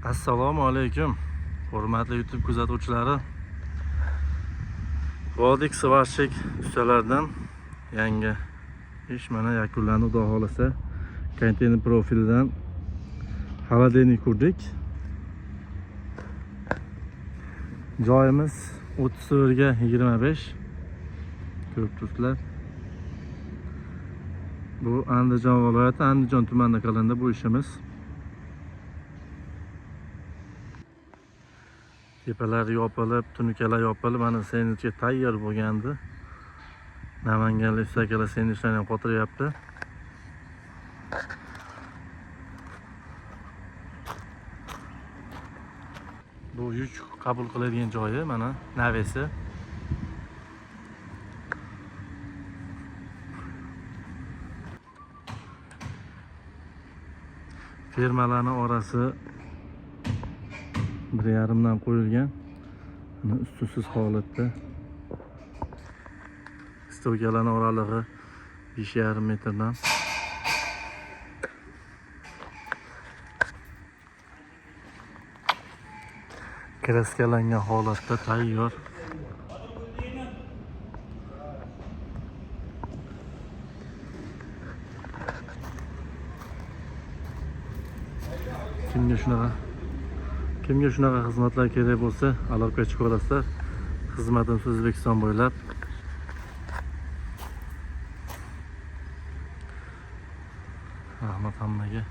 Assalomu alaykum, hurmatli YouTube kuzatuvchilari. Vodik svarshik ustalaridan yangi ish mana yakunlandi. Xudo xolasa konteyner profilidan xolodilnik qurdik. Joyimiz 30/25. Ko'rib turibsizlar. Bu Andijon viloyati, Andijon tumanida qilindi bu ishimiz. Tepalari yopilib, tunukalar yopilib, mana sendvichga tayyor bo'lgandi. Namanganlik ustakalar sendvichlarni ham qotiryapti. Bu yuk qabul qiladigan joyi mana navesi. Fermalarning orasi 1,5 dan qo'yilgan. Mana ustusiz holatda. Stokalarning oralig'i 5,5 metrdan. Kraskalangan holatda tayyor. Kimga shunaqa xizmatlar kerak bo'lsa, aloqa chiqarasizlar. Xizmatimiz O'zbekiston bo'ylab. Rahmat hammaga.